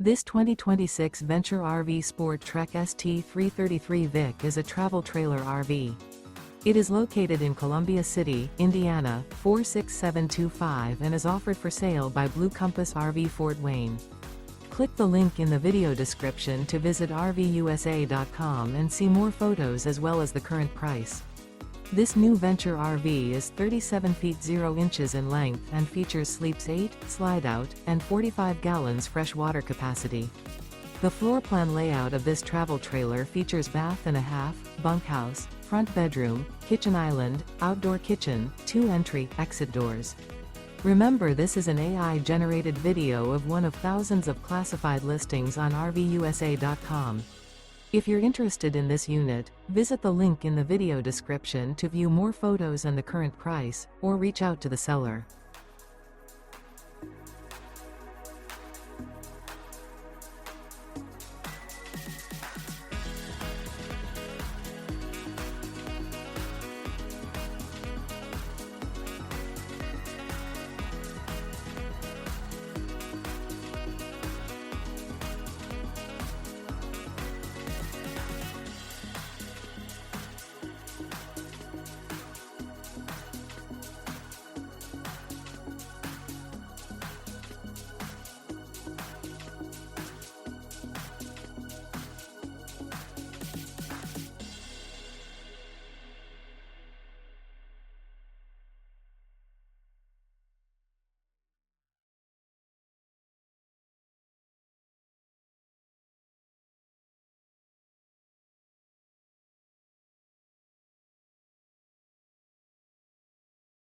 This 2026 Venture RV SportTrek ST333VIK is a travel trailer RV. It is located in Columbia City, Indiana, 46725 and is offered for sale by Blue Compass RV Fort Wayne. Click the link in the video description to visit RVUSA.com and see more photos as well as the current price. This new Venture RV is 37 feet 0 inches in length and features sleeps 8, slide-out, and 45 gallons fresh water capacity. The floor plan layout of this travel trailer features bath and a half, bunkhouse, front bedroom, kitchen island, outdoor kitchen, 2 entry/exit doors. Remember, this is an AI-generated video of one of thousands of classified listings on RVUSA.com. If you're interested in this unit, visit the link in the video description to view more photos and the current price, or reach out to the seller.